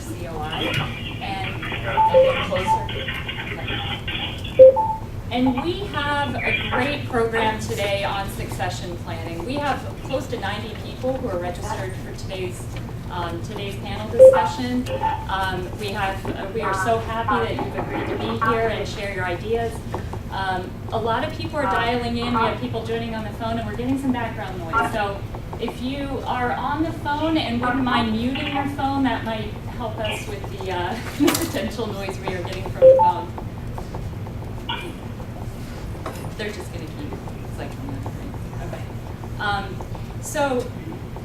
COI. And get closer. And we have a great program today on succession planning. We have close to 90 people who are registered for today's panel discussion. We are so happy that you've agreed to be here and share your ideas. A lot of people are dialing in. We have people joining on the phone, and we're getting some background noise. So if you are on the phone and wouldn't mind muting your phone, that might help us with the potential noise we are getting from the phone. They're just going to keep cycling on the screen. Okay. So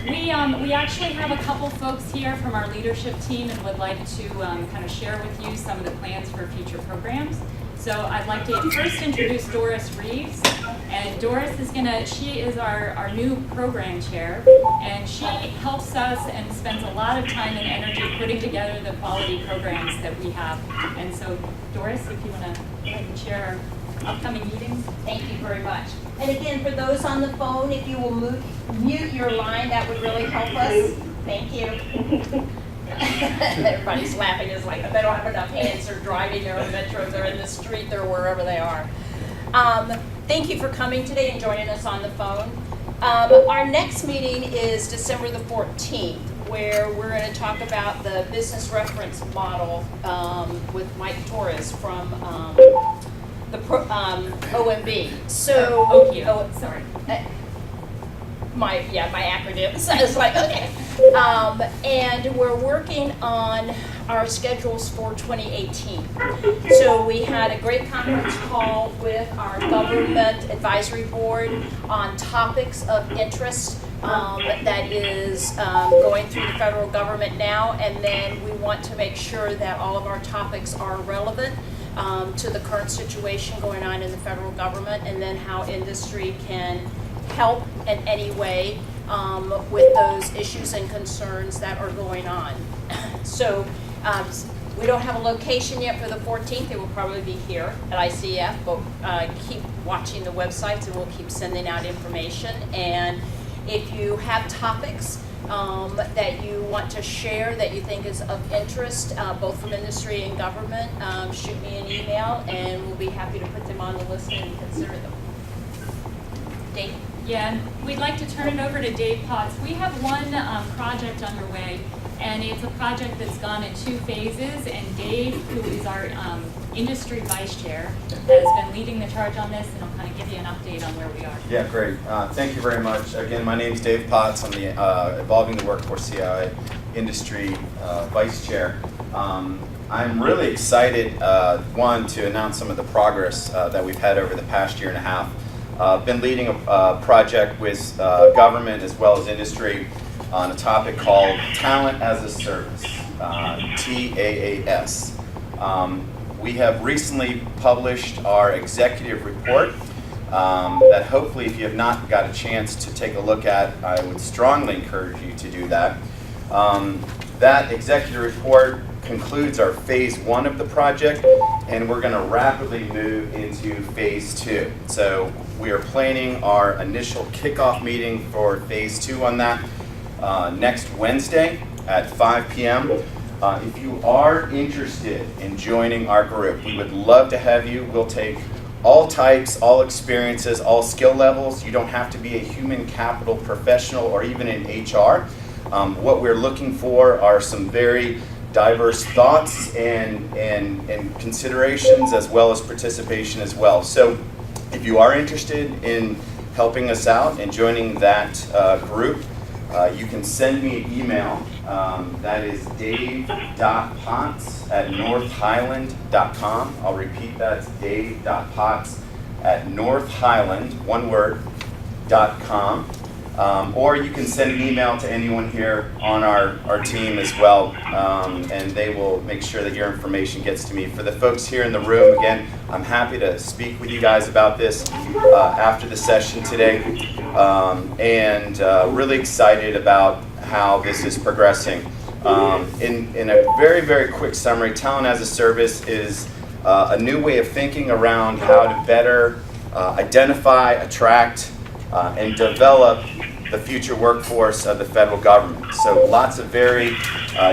we actually have a couple folks here from our leadership team and would like to kind of share with you some of the plans for future programs. So I'd like to first introduce Doris Reeves. And Doris she is our new program chair, and she helps us and spends a lot of time and energy putting together the quality programs that we have. And so Doris, if you want to go ahead and share our upcoming meetings. Thank you very much. And again, for those on the phone, if you will mute your line, that would really help us. Thank you. Everybody's laughing. It's like they don't have enough hands. They're driving, they're in the metro, they're in the street, they're wherever they are. Thank you for coming today and joining us on the phone. Our next meeting is December the 14th, where we're going to talk about the business reference model with Mike Torres from the OMB. So, OPO. Sorry. My acronym. So it's like, okay. And we're working on our schedules for 2018. So we had a great conference call with our government advisory board on topics of interest that is going through the federal government now, and then we want to make sure that all of our topics are relevant to the current situation going on in the federal government, and then how industry can help in any way with those issues and concerns that are going on. So we don't have a location yet for the 14th. It will probably be here at ICF, but keep watching the websites and we'll keep sending out information. And if you have topics that you want to share that you think is of interest, both from industry and government, shoot me an email and we'll be happy to put them on the list and consider them. Dave? Yeah, and we'd like to turn it over to Dave Potts. We have one project underway, and it's a project that's gone in 2 phases, and Dave, who is our industry vice chair, has been leading the charge on this, and I'll kind of give you an update on where we are. Yeah, great. Thank you very much. Again, my name is Dave Potts. I'm the Evolving the Workforce CI industry vice chair. I'm really excited, one, to announce some of the progress that we've had over the past year and a half. Been leading a project with government as well as industry on a topic called Talent as a Service, TAAS. We have recently published our executive report that hopefully, if you have not got a chance to take a look at, I would strongly encourage you to do that. That executive report concludes our phase 1 of the project, and we're going to rapidly move into phase 2. So we are planning our initial kickoff meeting for phase 2 on that next Wednesday at 5 p.m. If you are interested in joining our group, we would love to have you. We'll take all types, all experiences, all skill levels. You don't have to be a human capital professional or even in HR. What we're looking for are some very diverse thoughts and considerations, as well as participation as well. So if you are interested in helping us out and joining that group, you can send me an email. That is dave.potts@northhighland.com. I'll repeat that. It's dave.potts@northhighland, one word, .com. Or you can send an email to anyone here on our team as well, and they will make sure that your information gets to me. For the folks here in the room, again, I'm happy to speak with you guys about this after the session today, and really excited about how this is progressing. In a very, very quick summary, Talent as a Service is a new way of thinking around how to better identify, attract, and develop the future workforce of the federal government. So lots of very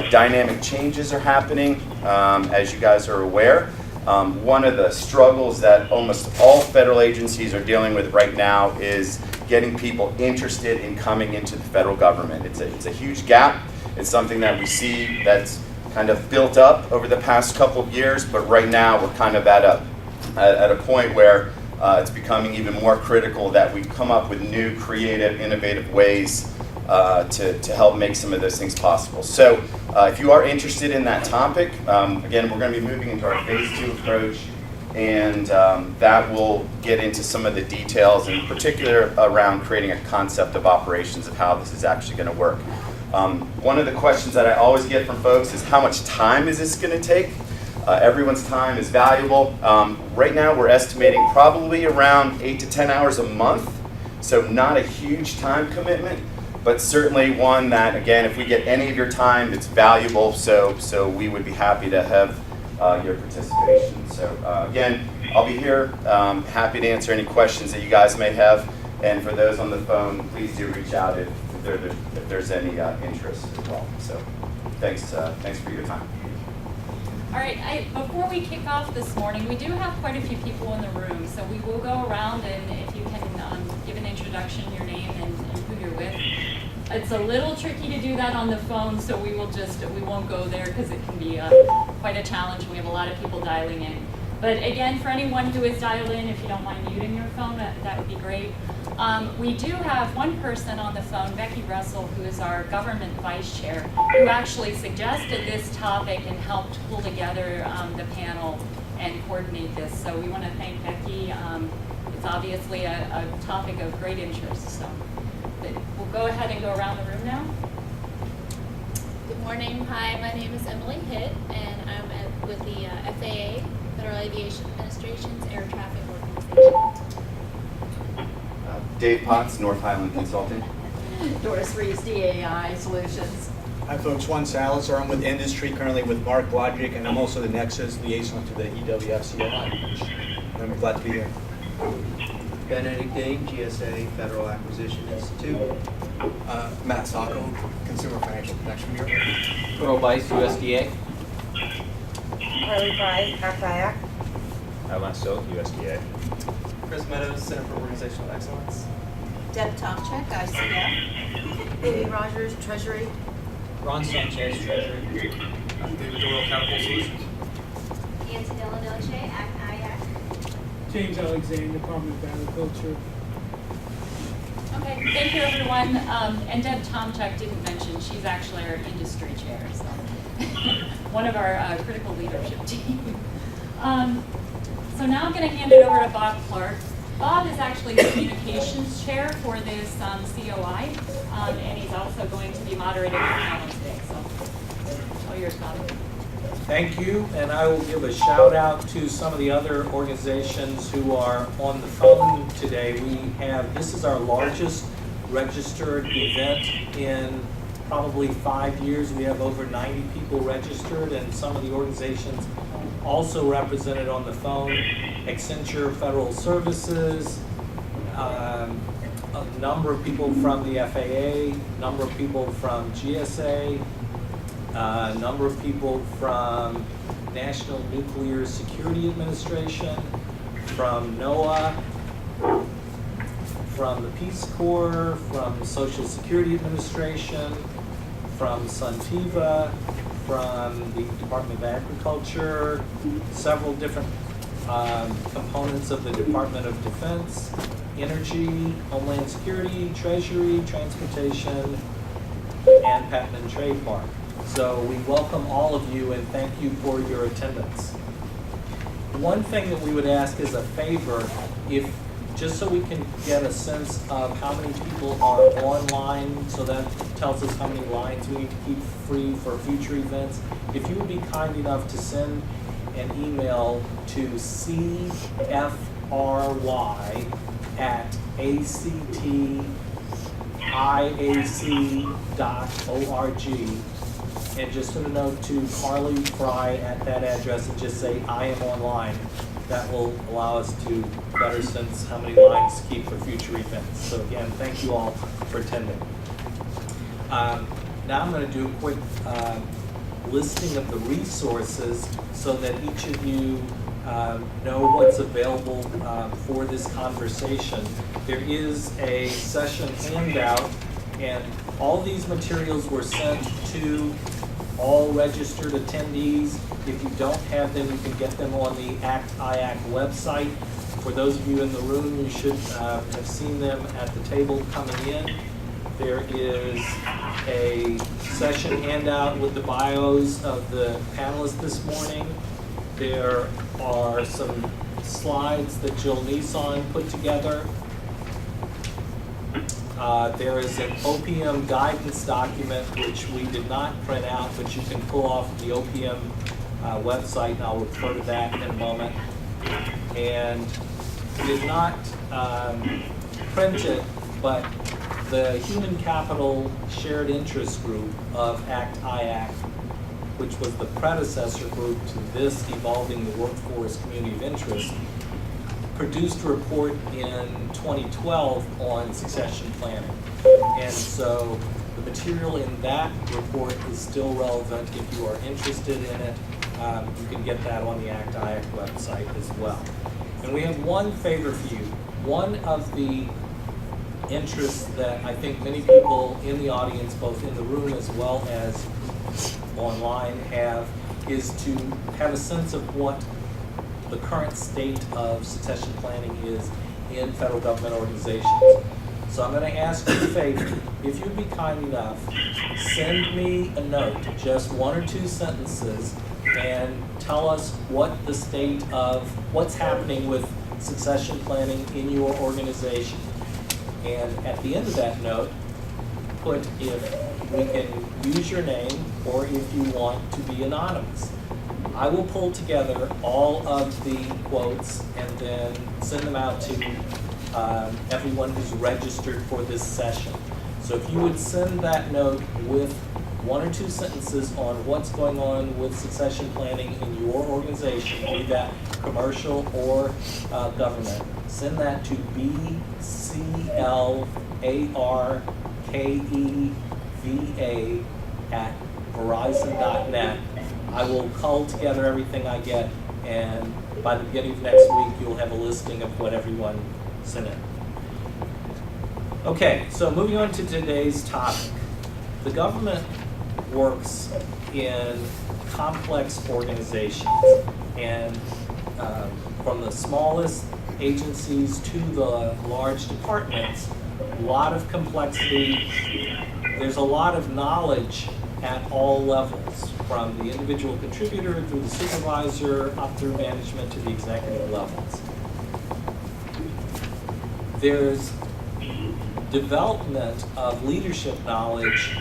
dynamic changes are happening, as you guys are aware. One of the struggles that almost all federal agencies are dealing with right now is getting people interested in coming into the federal government. It's a huge gap. It's something that we see that's kind of built up over the past couple of years, but right now we're kind of at a point where it's becoming even more critical that we come up with new, creative, innovative ways to help make some of those things possible. So if you are interested in that topic, again, we're going to be moving into our phase 2 approach, and that will get into some of the details, in particular around creating a concept of operations of how this is actually going to work. One of the questions that I always get from folks is, how much time is this going to take? Everyone's time is valuable. Right now we're estimating probably around 8 to 10 hours a month, so not a huge time commitment, but certainly one that, again, if we get any of your time, it's valuable, so we would be happy to have your participation. So again, I'll be here, happy to answer any questions that you guys may have, and for those on the phone, please do reach out if there's any interest as well. So thanks for your time. All right, before we kick off this morning, we do have quite a few people in the room, so we will go around, and if you can give an introduction, your name and who you're with. It's a little tricky to do that on the phone, so we won't go there because it can be quite a challenge. We have a lot of people dialing in. But again, for anyone who is dialed in, if you don't mind muting your phone, that would be great. We do have one person on the phone, Becky Russell, who is our government vice chair, who actually suggested this topic and helped pull together the panel and coordinate this. So we want to thank Becky. It's obviously a topic of great interest. So we'll go ahead and go around the room now. Good morning. Hi, my name is Emily Hitt, and I'm with the FAA, Federal Aviation Administration's Air Traffic Organization. Dave Potts, North Highland Consulting. Doris Rees, DAI Solutions. Hi folks, Juan Salazar. I'm with industry, currently with Mark Logic, and I'm also the Nexus liaison to the EWF-CNI. I'm glad to be here. Benedict Dane, GSA Federal Acquisition Institute. Matt Sacco, Consumer Financial Protection Bureau. Earl Bice, USDA. Harley Fry, ACT-IAC. Lance Silk, USDA. Chris Meadows, Center for Organizational Excellence. Deb Tomczyk, ICF. Amy Rogers, Treasury. Ron Sanchez, Treasury. David Doyle, Catapult Solutions. Antonella Noche, ACT-IAC. James Alexander, Department of Agriculture. Okay, thank you everyone. And Deb Tomczyk didn't mention, she's actually our industry chair, so one of our critical leadership team. So now I'm going to hand it over to Bob Clark. Bob is actually the communications chair for this COI, and he's also going to be moderating the panel today. So, all yours, Bob. Thank you, and I will give a shout out to some of the other organizations who are on the phone today. This is our largest registered event in probably 5 years. We have over 90 people registered, and some of the organizations also represented on the phone: Accenture Federal Services, a number of people from the FAA, a number of people from GSA, a number of people from National Nuclear Security Administration, from NOAA, from the Peace Corps, from Social Security Administration, from Suntiva, from the Department of Agriculture, several different components of the Department of Defense, Energy, Homeland Security, Treasury, Transportation, and Patent and Trademark. So we welcome all of you and thank you for your attendance. One thing that we would ask as a favor, just so we can get a sense of how many people are online, so that tells us how many lines we need to keep free for future events. If you would be kind enough to send an email to cfry@actiac.org, and just send a note to Carly Fry at that address and just say, I am online. that will allow us to better sense how many lines to keep for future events. So again, thank you all for attending. Now I'm going to do a quick listing of the resources so that each of you know what's available for this conversation. There is a session handout, and all these materials were sent to all registered attendees. If you don't have them, you can get them on the ACT-IAC website. For those of you in the room, you should have seen them at the table coming in. There is a session handout with the bios of the panelists this morning. There are some slides that Jill Nissan put together. There is an OPM guidance document which we did not print out, but you can pull off the OPM website, and I'll refer to that in a moment. And we did not print it, but the Human Capital Shared Interest Group of ACT-IAC, which was the predecessor group to this Evolving the Workforce Community of Interest, produced a report in 2012 on succession planning. And so the material in that report is still relevant. If you are interested in it, you can get that on the ACT-IAC website as well. And we have one favor for you. One of the interests that I think many people in the audience, both in the room as well as online, have is to have a sense of what the current state of succession planning is in federal government organizations. So I'm going to ask you a favor. If you'd be kind enough, send me a note, just 1 or 2 sentences, and tell us what the state of what's happening with succession planning in your organization. And at the end of that note, put if we can use your name or if you want to be anonymous. I will pull together all of the quotes and then send them out to everyone who's registered for this session. So if you would send that note with 1 or 2 sentences on what's going on with succession planning in your organization, be that commercial or government, send that to bclarkeva@verizon.net. I will cull together everything I get, and by the beginning of next week, you'll have a listing of what everyone sent in. Okay, so moving on to today's topic. The government works in complex organizations, and from the smallest agencies to the large departments, a lot of complexity. There's a lot of knowledge at all levels, from the individual contributor through the supervisor up through management to the executive levels. There's development of leadership knowledge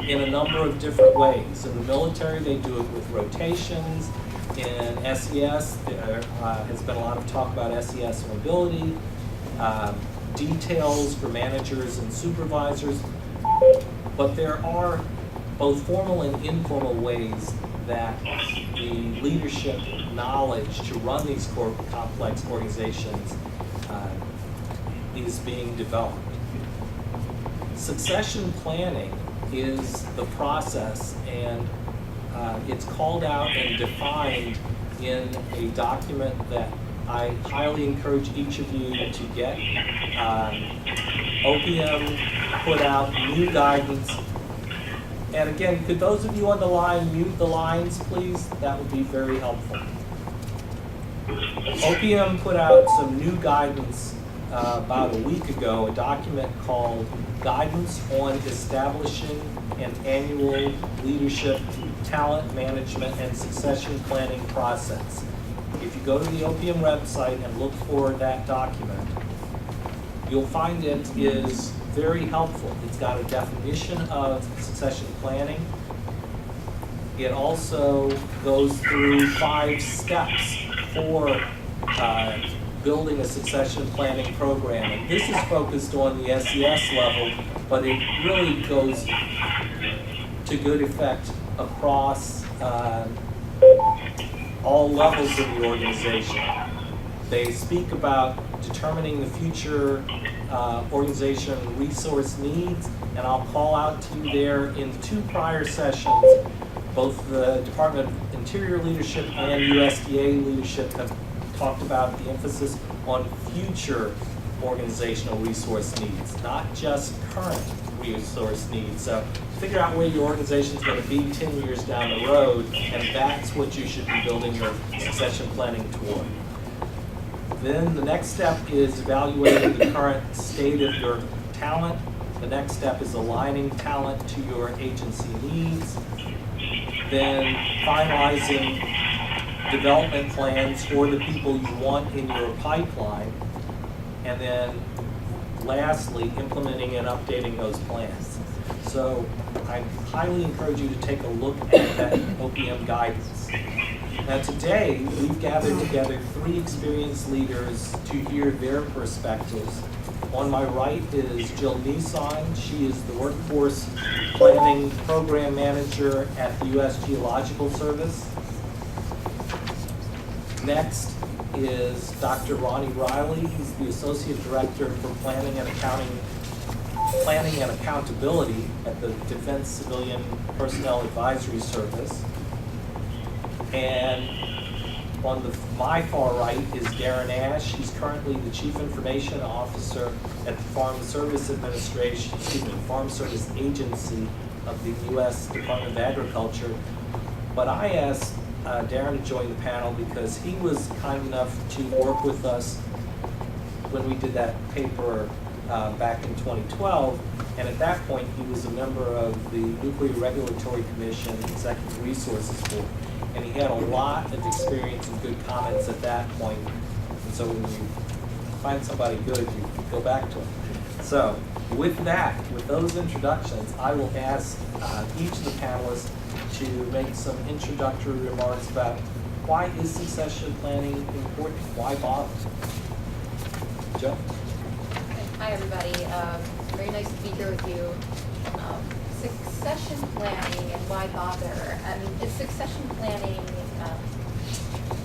in a number of different ways. In the military, they do it with rotations. In SES, there has been a lot of talk about SES mobility, details for managers and supervisors, but there are both formal and informal ways that the leadership knowledge to run these complex organizations is being developed. Succession planning is the process, and it's called out and defined in a document that I highly encourage each of you to get. OPM put out new guidance. And again, could those of you on the line mute the lines, please? That would be very helpful. OPM put out some new guidance about a week ago, a document called Guidance on Establishing an Annual Leadership, Talent Management, and Succession Planning Process. If you go to the OPM website and look for that document, you'll find it is very helpful. It's got a definition of succession planning. It also goes through 5 steps for building a succession planning program. And this is focused on the SES level, but it really goes to good effect across all levels of the organization. They speak about determining the future organization resource needs, and I'll call out to you there in 2 prior sessions, both the Department of Interior leadership and USDA leadership have talked about the emphasis on future organizational resource needs, not just current resource needs. So figure out where your organization is going to be 10 years down the road, and that's what you should be building your succession planning toward. Then the next step is evaluating the current state of your talent. The next step is aligning talent to your agency needs. Then finalizing development plans for the people you want in your pipeline. And then lastly, implementing and updating those plans. So I highly encourage you to take a look at that OPM guidance. Now today, we've gathered together 3 experienced leaders to hear their perspectives. On my right is Jill Nissan. She is the Workforce Planning Program Manager at the U.S. Geological Service. Next is Dr. Ronnie Riley. He's the Associate Director for Planning and Accountability at the Defense Civilian Personnel Advisory Service. And on my far right is Darren Ash. He's currently the Chief Information Officer at the Farm Service Agency of the U.S. Department of Agriculture. But I asked Darren to join the panel because he was kind enough to work with us when we did that paper back in 2012, and at that point he was a member of the Nuclear Regulatory Commission Executive Resources Board, and he had a lot of experience and good comments at that point. And so when you find somebody good, you go back to him. So with that, with those introductions, I will ask each of the panelists to make some introductory remarks about why is succession planning important? Why bother? Joe? Hi, everybody. Very nice to be here with you. Succession planning and why bother? It's succession planning.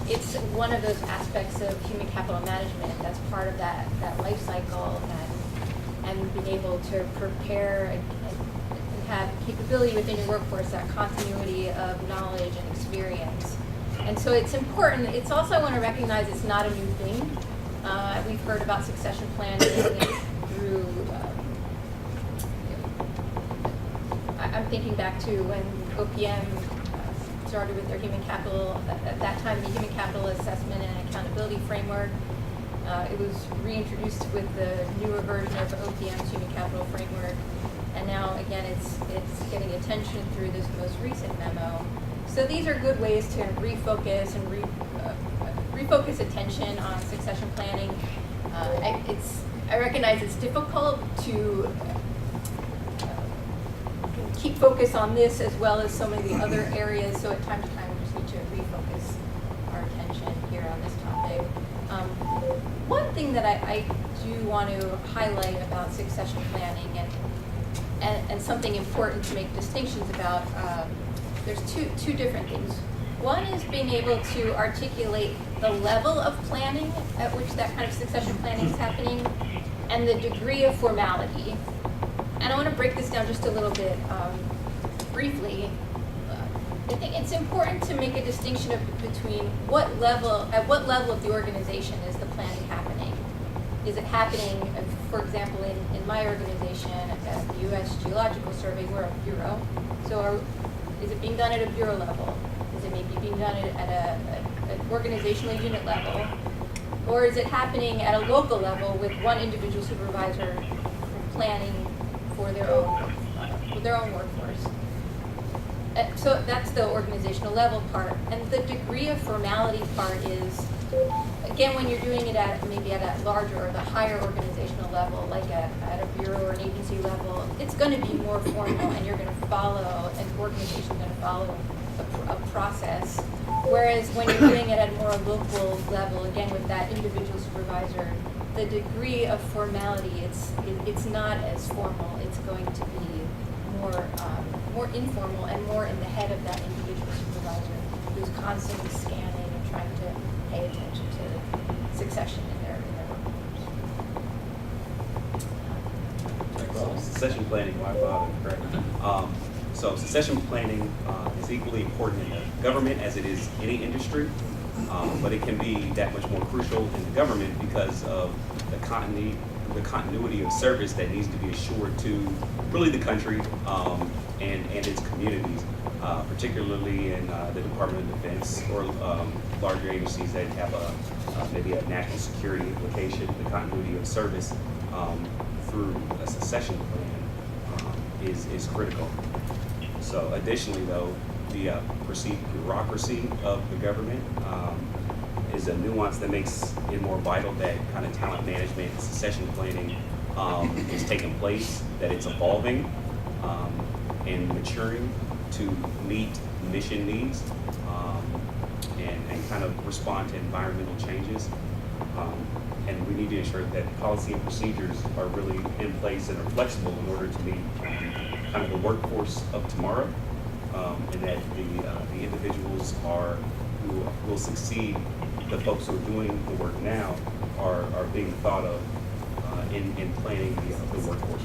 It's one of those aspects of human capital management that's part of that life cycle, and being able to prepare and have capability within your workforce, that continuity of knowledge and experience. And so it's important. It's also, I want to recognize it's not a new thing. We've heard about succession planning through, I'm thinking back to when OPM started with their human capital, at that time the human capital assessment and accountability framework. It was reintroduced with the newer version of OPM's human capital framework. And now, again, it's getting attention through this most recent memo. So these are good ways to refocus and refocus attention on succession planning. I recognize it's difficult to keep focus on this as well as so many of the other areas. So at time to time, we just need to refocus our attention here on this topic. One thing that I do want to highlight about succession planning and something important to make distinctions about, there's two different things. One is being able to articulate the level of planning at which that kind of succession planning is happening and the degree of formality. And I want to break this down just a little bit briefly. I think it's important to make a distinction between at what level of the organization is the planning happening. Is it happening, for example, in my organization at the U.S. Geological Survey, we're a bureau. So is it being done at a bureau level? Is it maybe being done at an organizational unit level? Or is it happening at a local level with one individual supervisor planning for their own workforce? So that's the organizational level part. And the degree of formality part is, again, when you're doing it maybe at a larger or the higher organizational level, like at a bureau or an agency level, it's going to be more formal, and you're going to follow, and the organization's going to follow a process. Whereas when you're doing it at a more local level, again with that individual supervisor, the degree of formality, it's not as formal. It's going to be more informal and more in the head of that individual supervisor who's constantly scanning and trying to pay attention to succession in their workforce. Succession planning, why bother, correct? So succession planning is equally important in the government as it is any industry, but it can be that much more crucial in the government because of the continuity of service that needs to be assured to really the country and its communities, particularly in the Department of Defense or larger agencies that have maybe a national security implication. The continuity of service through a succession plan is critical. So additionally though, the perceived bureaucracy of the government is a nuance that makes it more vital that kind of talent management and succession planning is taking place, that it's evolving and maturing to meet mission needs and kind of respond to environmental changes. And we need to ensure that policy and procedures are really in place and are flexible in order to meet kind of the workforce of tomorrow, and that the individuals who will succeed, the folks who are doing the work now, are being thought of in planning the workforce.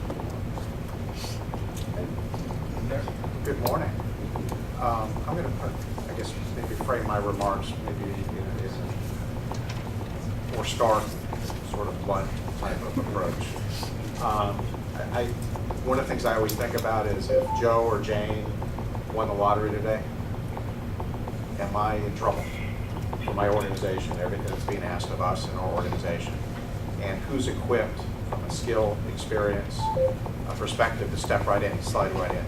Good morning. I'm going to, I guess, maybe frame my remarks maybe in a more stark, sort of blunt type of approach. One of the things I always think about is if Joe or Jane won the lottery today, am I in trouble for my organization, everything that's being asked of us in our organization? And who's equipped from a skill, experience, a perspective to step right in, slide right in?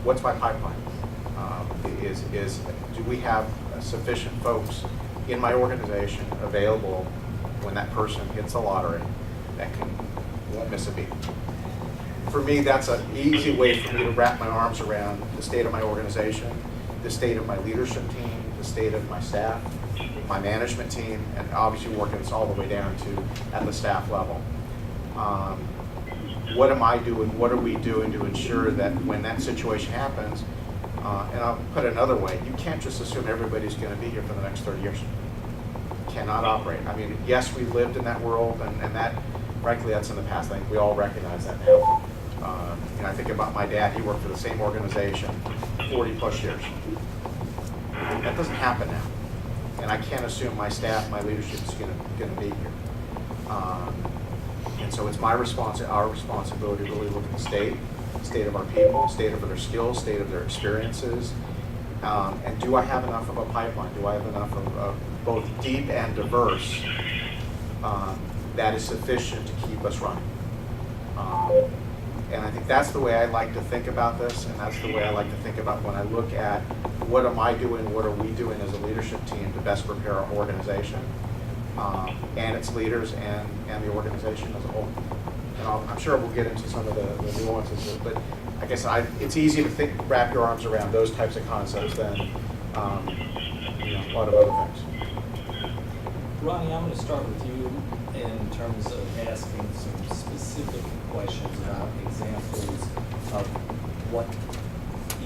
What's my pipeline? Do we have sufficient folks in my organization available when that person hits the lottery that won't miss a beat? For me, that's an easy way for me to wrap my arms around the state of my organization, the state of my leadership team, the state of my staff, my management team, and obviously working this all the way down to at the staff level. What am I doing? What are we doing to ensure that when that situation happens, and I'll put it another way, you can't just assume everybody's going to be here for the next 30 years. Cannot operate. I mean, yes, we lived in that world, and that, frankly, that's in the past. I think we all recognize that now. I think about my dad. He worked for the same organization 40 plus years. That doesn't happen now. And I can't assume my staff, my leadership is going to be here. And so it's our responsibility to really look at the state of our people, state of their skills, state of their experiences. And do I have enough of a pipeline? Do I have enough of both deep and diverse that is sufficient to keep us running? And I think that's the way I like to think about this, and that's the way I like to think about when I look at what am I doing, what are we doing as a leadership team to best prepare our organization and its leaders and the organization as a whole. And I'm sure we'll get into some of the nuances, but I guess it's easy to wrap your arms around those types of concepts than a lot of other things. Ronnie, I'm going to start with you in terms of asking some specific questions about examples of what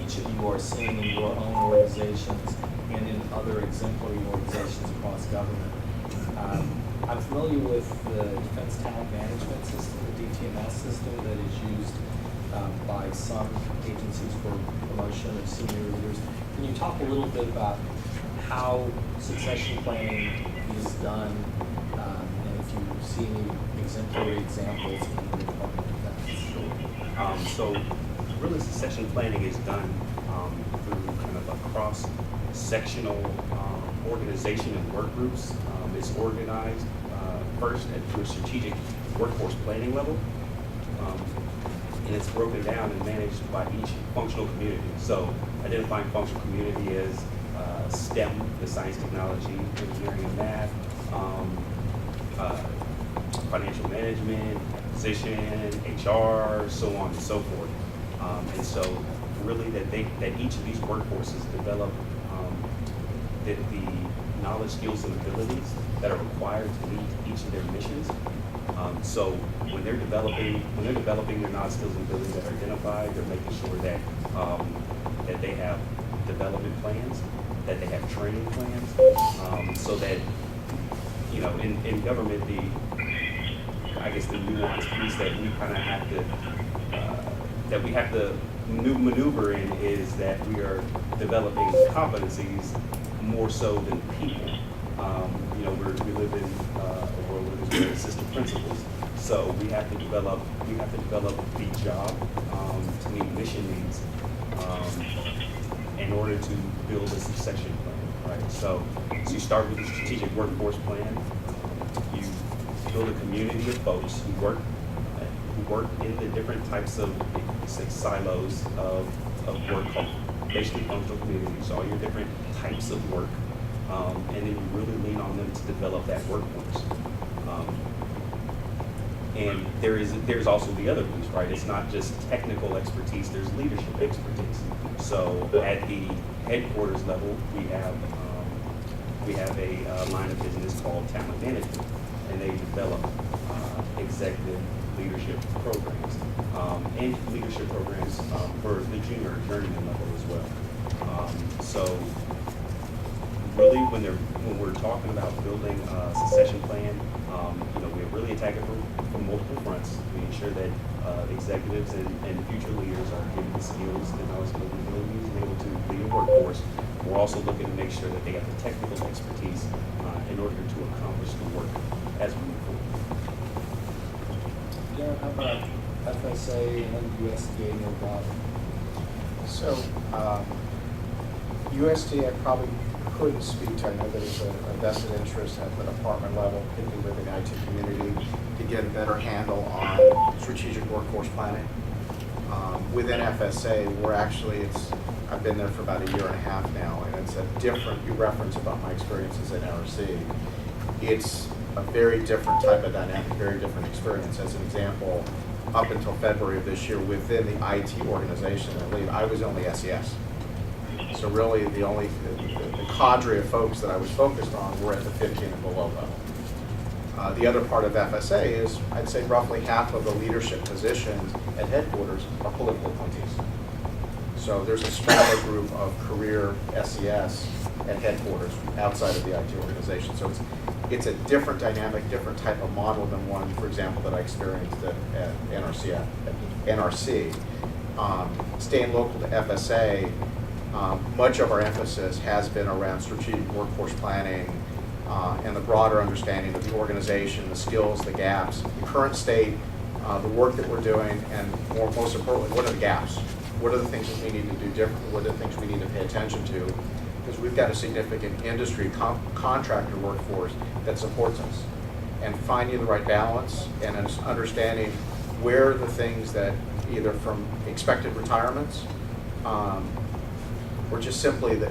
each of you are seeing in your own organizations and in other exemplary organizations across government. I'm familiar with the Defense Talent Management System, the DTMS system that is used by some agencies for promotion of senior leaders. Can you talk a little bit about how succession planning is done, and if you see any exemplary examples in the Department of Defense? So really succession planning is done through kind of a cross-sectional organization and work groups. It's organized first through a strategic workforce planning level, and it's broken down and managed by each functional community. So identifying functional community as STEM, the science, technology, engineering, and math, financial management, acquisition, HR, so on and so forth. And so really that each of these workforces develop the knowledge, skills, and abilities that are required to meet each of their missions. So when they're developing their knowledge, skills, and abilities that are identified, they're making sure that that they have development plans, that they have training plans, so that you know, in government, I guess the nuanced piece that we kind of have to, that we have to maneuver in is that we are developing competencies more so than people. You know, we live in a world where there's system principles, so we have to develop the job to meet mission needs in order to build a succession plan, right? So you start with the strategic workforce plan. You build a community of folks who work in the different types of silos of work called basically functional communities, all your different types of work, and then you really lean on them to develop that workforce. And there's also the other piece, right? It's not just technical expertise, there's leadership expertise. So at the headquarters level, we have a line of business called talent management, and they develop executive leadership programs and leadership programs for the junior journeyman level as well. So really, when we're talking about building a succession plan, you know, we really attack it from multiple fronts. We ensure that executives and future leaders are given the skills and knowledge and abilities and able to lead a workforce. We're also looking to make sure that they have the technical expertise in order to accomplish the work as we move forward. Darren, how about FSA and USDA more broadly? So, USDA I probably couldn't speak to. I know there's a vested interest at the department level, particularly within the IT community, to get a better handle on strategic workforce planning. Within FSA, we're actually, I've been there for about 1.5 years now, and it's a different, you referenced about my experiences at NRC. It's a very different type of dynamic, very different experience. As an example, up until February of this year, within the IT organization, I was only SES. So really, the cadre of folks that I was focused on were at the 15 and below level. The other part of FSA is, I'd say roughly half of the leadership positions at headquarters are political appointees. So there's a smaller group of career SES at headquarters outside of the IT organization. So it's a different dynamic, different type of model than one, for example, that I experienced at NRC. Staying local to FSA, much of our emphasis has been around strategic workforce planning and the broader understanding of the organization, the skills, the gaps, the current state, the work that we're doing, and most importantly, what are the gaps? What are the things that we need to do differently? What are the things we need to pay attention to? Because we've got a significant industry contractor workforce that supports us. And finding the right balance and understanding where are the things that either from expected retirements or just simply the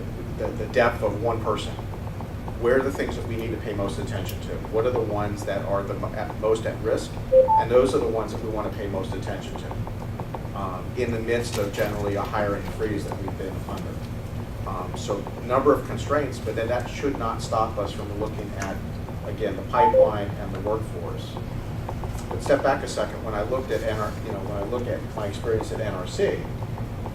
depth of one person. Where are the things that we need to pay most attention to? What are the ones that are most at risk? And those are the ones that we want to pay most attention to in the midst of generally a hiring freeze that we've been under. So number of constraints, but then that should not stop us from looking at, again, the pipeline and the workforce. But step back a second. When I looked at when I look at my experience at NRC,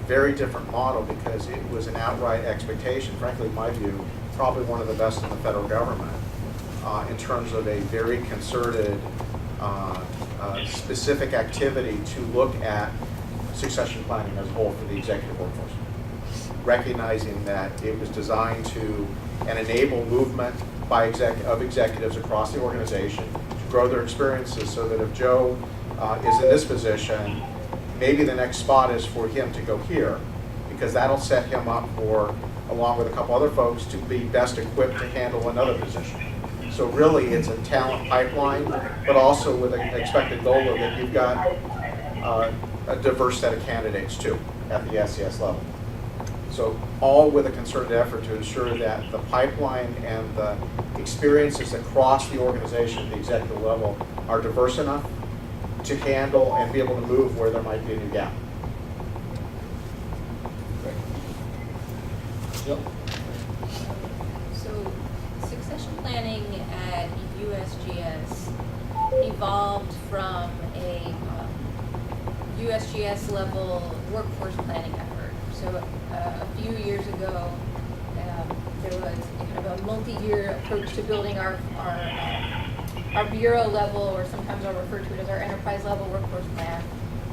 very different model because it was an outright expectation, frankly, in my view, probably one of the best in the federal government in terms of a very concerted, specific activity to look at succession planning as a whole for the executive workforce. Recognizing that it was designed to enable movement of executives across the organization to grow their experiences so that if Joe is in this position, maybe the next spot is for him to go here because that'll set him up for, along with a couple other folks, to be best equipped to handle another position. So really it's a talent pipeline, but also with an expected goal of that you've got a diverse set of candidates too at the SES level. So all with a concerted effort to ensure that the pipeline and the experiences across the organization at the executive level are diverse enough to handle and be able to move where there might be a new gap. Jill? So succession planning at USGS evolved from a USGS level workforce planning effort. So a few years ago, there was kind of a multi-year approach to building our bureau level, or sometimes I'll refer to it as our enterprise level workforce plan.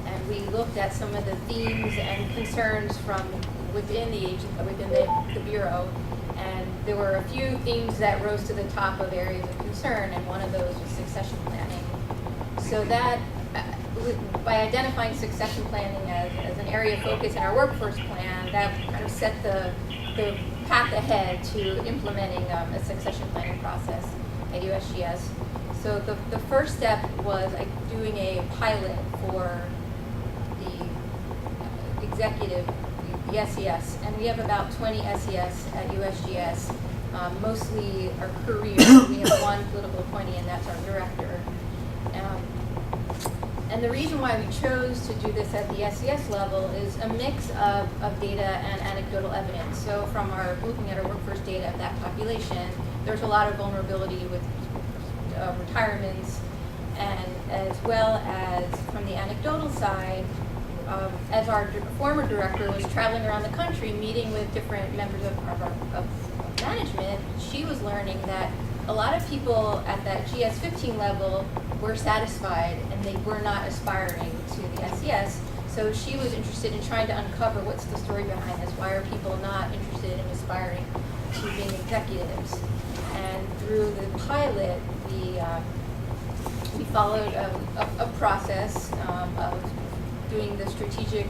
And we looked at some of the themes and concerns from within the bureau. And there were a few themes that rose to the top of areas of concern, and one of those was succession planning. So that, by identifying succession planning as an area of focus in our workforce plan, that kind of set the path ahead to implementing a succession planning process at USGS. So the first step was doing a pilot for the executive, the SES, and we have about 20 SES at USGS. Mostly are career. We have one political appointee, and that's our director. And the reason why we chose to do this at the SES level is a mix of data and anecdotal evidence. So from our looking at our workforce data of that population, there's a lot of vulnerability with retirements, and as well as from the anecdotal side, as our former director was traveling around the country meeting with different members of management, she was learning that a lot of people at that GS-15 level were satisfied and they were not aspiring to the SES. So she was interested in trying to uncover what's the story behind this. Why are people not interested in aspiring to being executives? And through the pilot, we followed a process of doing the strategic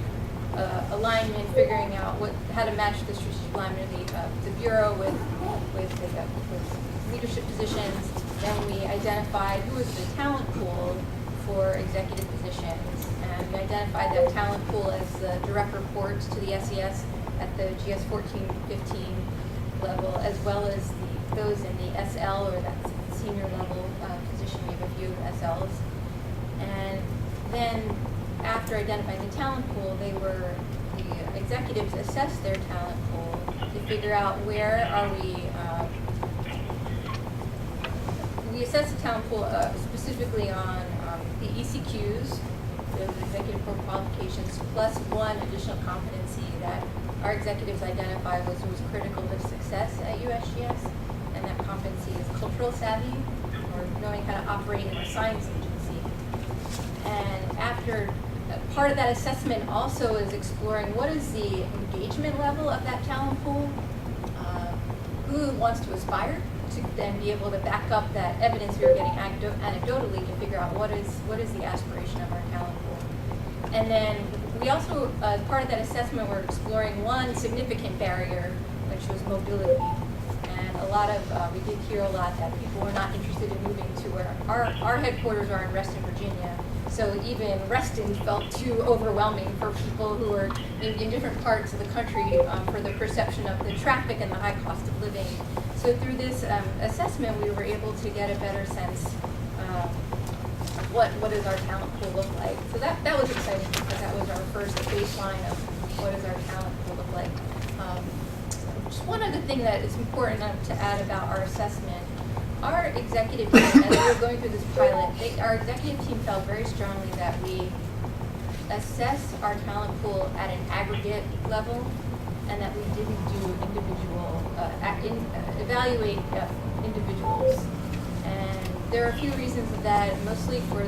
alignment, figuring out how to match the strategic alignment of the bureau with leadership positions. Then we identified who was the talent pool for executive positions, and we identified that talent pool as the direct reports to the SES at the GS 14-15 level, as well as those in the SL, or that senior level position. We have a few SLs. And then after identifying the talent pool, the executives assess their talent pool to figure out where are we assess the talent pool specifically on the ECQs, the executive core qualifications, plus one additional competency that our executives identify was critical to success at USGS, and that competency is cultural savvy, or knowing how to operate in a science agency. And after part of that assessment also is exploring what is the engagement level of that talent pool, who wants to aspire, to then be able to back up that evidence we were getting anecdotally to figure out what is the aspiration of our talent pool. And then we also, as part of that assessment, we're exploring one significant barrier, which was mobility. And we did hear a lot that people were not interested in moving to where our headquarters are in Reston, Virginia. So even Reston felt too overwhelming for people who are in different parts of the country for the perception of the traffic and the high cost of living. So through this assessment, we were able to get a better sense of what does our talent pool look like. So that was exciting because that was our first baseline of what does our talent pool look like. Just one other thing that is important to add about our assessment. Our executive team, as we were going through this pilot, our executive team felt very strongly that we assess our talent pool at an aggregate level, and that we didn't do evaluate individuals. And there are a few reasons of that, mostly for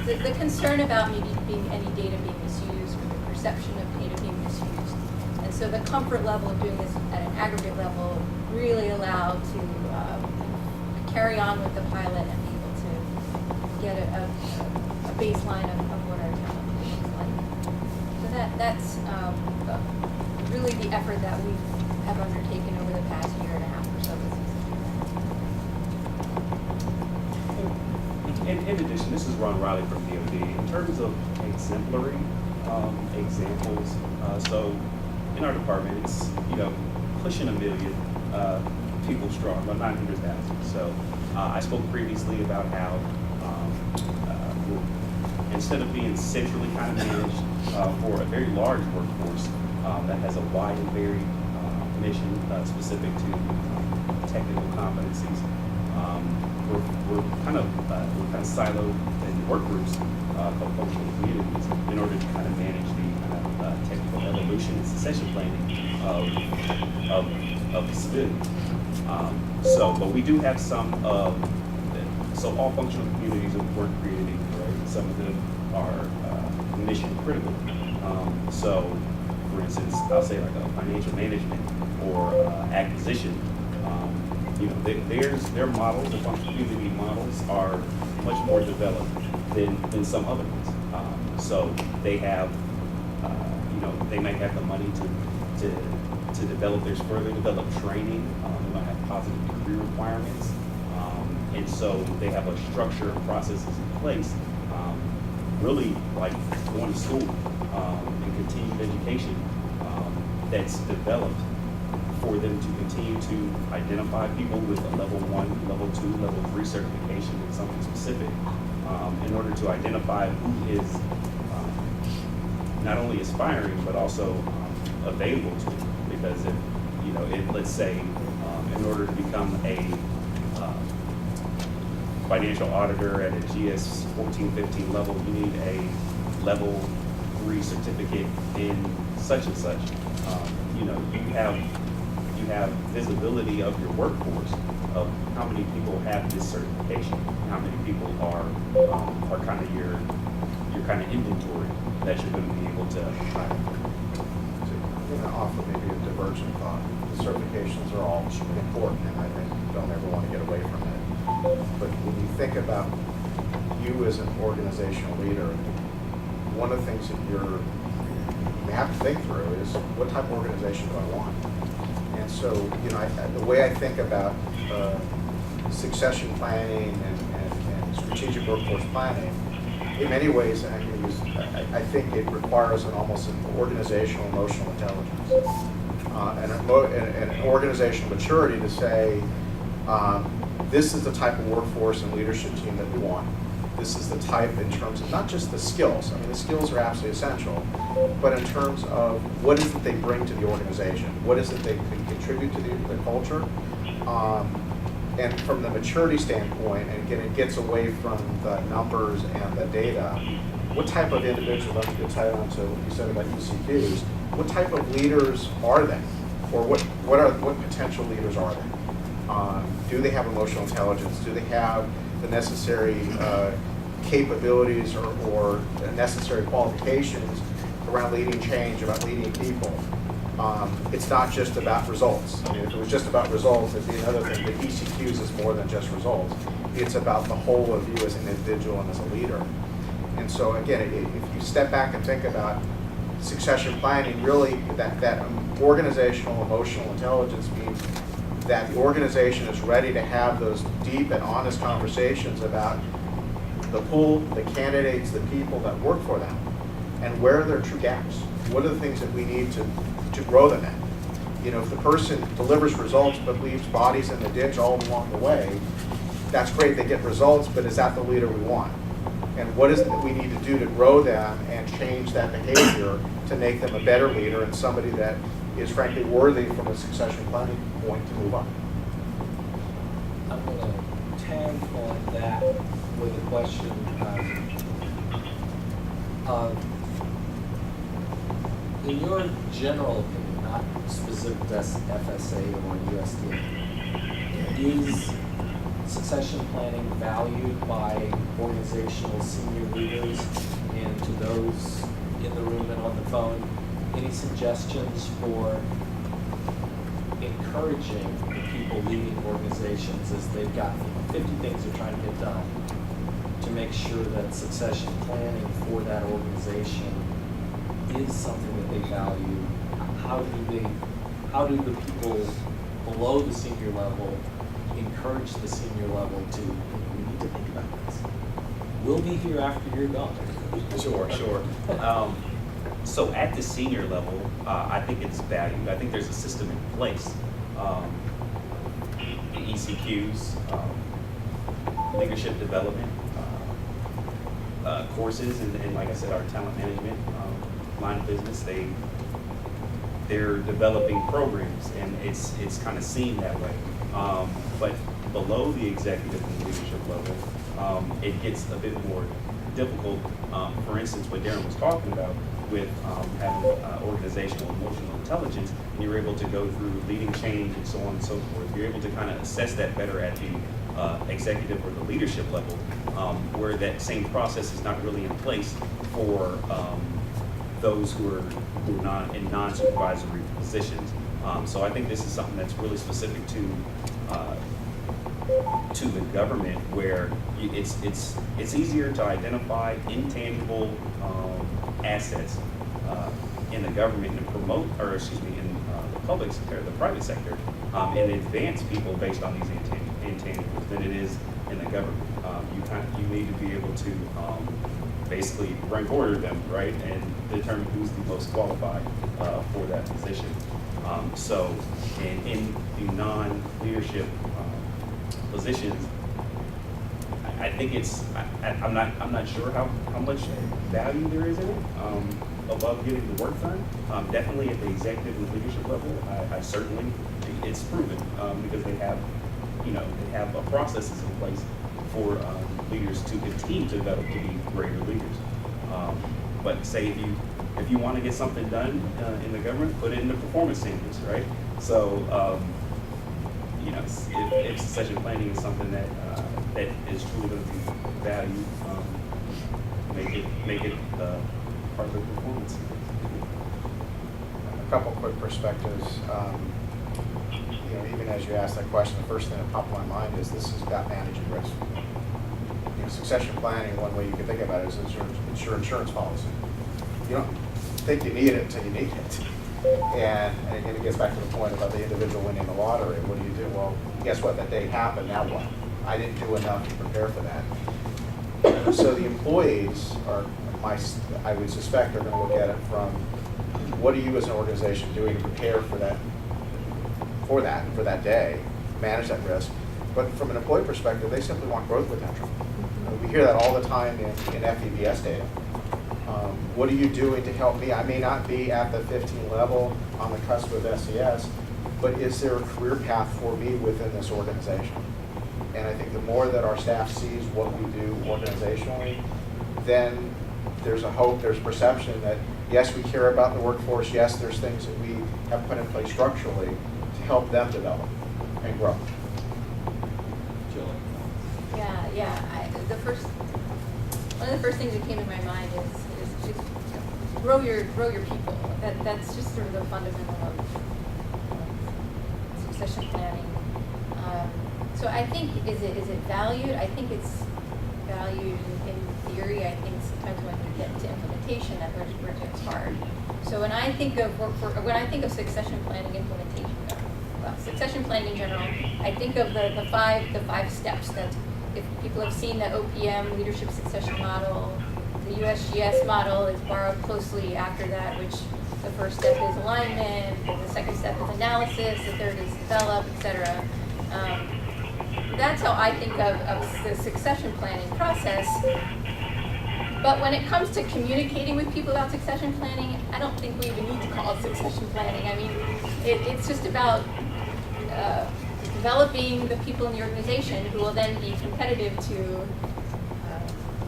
the concern about maybe any data being misused, or the perception of data being misused. And so the comfort level of doing this at an aggregate level really allowed to carry on with the pilot and be able to get a baseline of what our talent pool looks like. So that's really the effort that we have undertaken over the past year and a half or so with CCC. In addition, this is Ron Riley from DoD. In terms of exemplary examples, so in our department, it's pushing 1 million people strong, about 900,000. So I spoke previously about how instead of being centrally kind of managed for a very large workforce that has a wide and varied mission specific to technical competencies, we're kind of siloed in work groups called functional communities in order to kind of manage the technical evolution and succession planning of the civilians. But we do have some so all functional communities weren't created equal, right? Some of them are mission critical. So, for instance, I'll say like a financial management or acquisition. Their models, the functional community models, are much more developed than some other ones. So they have, they might have the money to develop. There's further developed training. They might have positive degree requirements. And so they have a structure and processes in place, really like going to school and continued education that's developed for them to continue to identify people with a level 1, level 2, level 3 certification in something specific in order to identify who is not only aspiring but also available to it. Because if let's say in order to become a financial auditor at a GS 14, 15 level, you need a level 3 certificate in such and such. You have visibility of your workforce of how many people have this certification, how many people are kind of your kind of inventory that you're going to be able to. I'm going to offer maybe a divergent thought. The certifications are all important, and I don't ever want to get away from it. But when you think about you as an organizational leader, one of the things that you have to think through is what type of organization do I want? And so, the way I think about succession planning and strategic workforce planning, in many ways, I think it requires almost an organizational emotional intelligence and an organizational maturity to say, this is the type of workforce and leadership team that we want. This is the type in terms of not just the skills. I mean, the skills are absolutely essential, but in terms of what is it they bring to the organization? What is it they can contribute to the culture? And from the maturity standpoint, and again, it gets away from the numbers and the data, what type of individual, let's get tied on to what you said about ECQs, what type of leaders are they? Or what potential leaders are they? Do they have emotional intelligence? Do they have the necessary capabilities or necessary qualifications around leading change, about leading people? It's not just about results. I mean, if it was just about results, it'd be another thing. But ECQs is more than just results. It's about the whole of you as an individual and as a leader. And so again, if you step back and think about succession planning, really that organizational emotional intelligence means that the organization is ready to have those deep and honest conversations about the pool, the candidates, the people that work for them, and where are their true gaps? What are the things that we need to grow them in? If the person delivers results but leaves bodies in the ditch all along the way, that's great, they get results, but is that the leader we want? And what is it that we need to do to grow them and change that behavior to make them a better leader and somebody that is frankly worthy from a succession planning point to move up? I'm going to tag on that with a question. In your general opinion, not specific to FSA or USDA, is succession planning valued by organizational senior leaders, and to those in the room and on the phone, any suggestions for encouraging the people leading organizations as they've got 50 things they're trying to get done to make sure that succession planning for that organization is something that they value? How do the people below the senior level encourage the senior level to, we need to think about this. We'll be here after you're gone. Sure. So at the senior level, I think it's valued. I think there's a system in place. ECQs, leadership development, courses, and like I said, our talent management line of business, they're developing programs, and it's kind of seen that way. But below the executive and leadership level, it gets a bit more difficult. For instance, what Darren was talking about, with having organizational emotional intelligence, and you're able to go through leading change and so on and so forth. You're able to kind of assess that better at the executive or the leadership level, where that same process is not really in place for those who are not in non-supervisory positions. So I think this is something that's really specific to the government, where it's easier to identify intangible assets in the government and promote, or excuse me, in the public sector, the private sector, and advance people based on these intangibles than it is in the government. You need to be able to basically rank order them, right, and determine who's the most qualified for that position. So in the non-leadership positions, I think I'm not sure how much value there is in it above getting the work done. Definitely at the executive and leadership level, I certainly think it's proven because they have processes in place for leaders to continue to develop to be greater leaders. But say if you want to get something done in the government, put it into performance standards, right? So if succession planning is something that is truly going to be valued, make it part of the performance. A couple quick perspectives. Even as you asked that question, the first thing that popped in my mind is this is about managing risk. Succession planning, one way you can think about it is it's your insurance policy. You don't think you need it until you need it. And again, it gets back to the point about the individual winning the lottery. What do? Well, guess what? That day happened, now what? I didn't do enough to prepare for that. So the employees I would suspect, are going to look at it from, what are you as an organization doing to prepare for that day, manage that risk. But from an employee perspective, they simply want growth potential. We hear that all the time in FEBS data. What are you doing to help me? I may not be at the 15 level on the cusp of SES, but is there a career path for me within this organization? And I think the more that our staff sees what we do organizationally, then there's a hope, there's perception that, yes, we care about the workforce, yes, there's things that we have put in place structurally to help them develop and grow. One of the first things that came to my mind is just grow your people. That's just sort of the fundamental of succession planning. So I think is it valued? I think it's valued in theory. I think sometimes when you get into implementation, that where it gets hard. So when I think of succession planning implementation, succession planning in general, I think of the five steps that, if people have seen the OPM leadership succession model, the USGS model is borrowed closely after that, which the first step is alignment, the second step is analysis, the third is develop, etc. That's how I think of the succession planning process. But when it comes to communicating with people about succession planning, I don't think we even need to call it succession planning. I mean, it's just about developing the people in the organization who will then be competitive to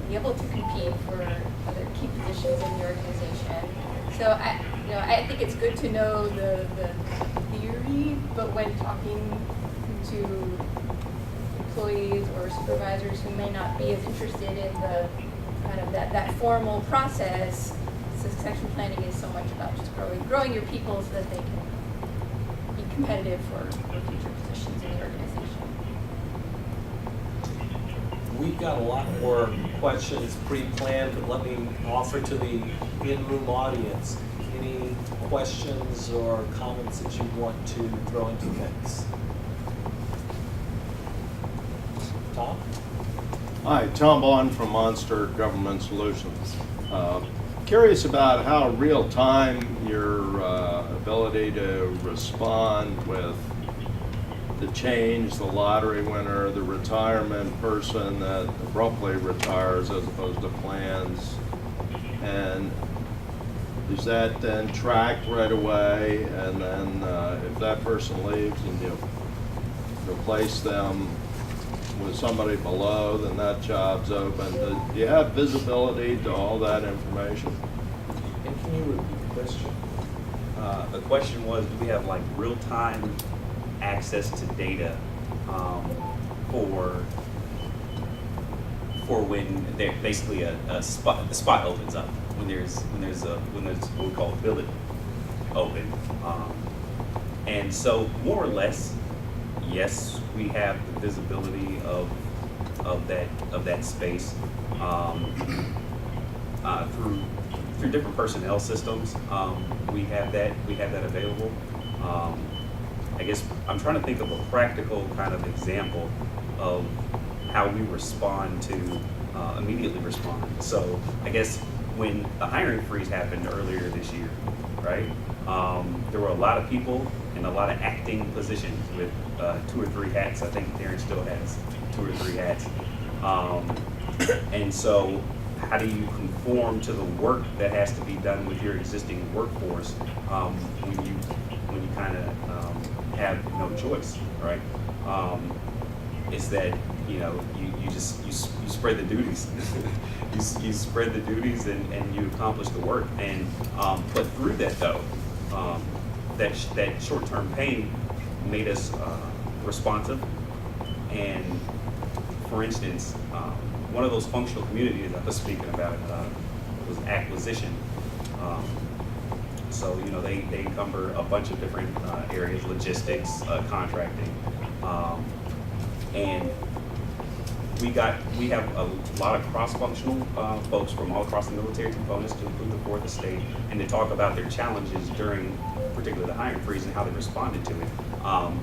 be able to compete for other key positions in the organization. So I think it's good to know the theory, but when talking to employees or supervisors who may not be as interested in the kind of that formal process, succession planning is so much about just growing your people so that they can be competitive for future positions in the organization. We've got a lot more questions pre-planned, but let me offer to the in-room audience any questions or comments that you want to throw into the mix. Tom? Hi, Tom Bond from Monster Government Solutions. Curious about how real-time your ability to respond with the change, the lottery winner, the retirement person that abruptly retires as opposed to plans, and is that then tracked right away, and then if that person leaves and you replace them with somebody below, then that job's open. Do you have visibility to all that information? And can Can you repeat the question? The question was, do we have like real-time access to data for when there basically the spot opens up, when there's what we call a billet open, and so more or less, yes, we have the visibility of that space through different personnel systems. We have that available. I guess I'm trying to think of a practical kind of example of how we respond to immediately respond. So I guess when the hiring freeze happened earlier this year, right? There were a lot of people in a lot of acting positions with 2 or 3 hats. I think Darren still has 2 or 3 hats. And so how do you conform to the work that has to be done with your existing workforce when you kind of have no choice, right? It's that you spread the duties. you spread the duties and you accomplish the work. And but through that though, that short-term pain made us responsive. And for instance, one of those functional communities I was speaking about was acquisition. So they encumber a bunch of different areas: logistics, contracting, and we have a lot of cross-functional folks from all across the military components to include the 4th Estate, and to talk about their challenges during particularly the hiring freeze and how they responded to it,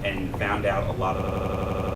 and found out a lot of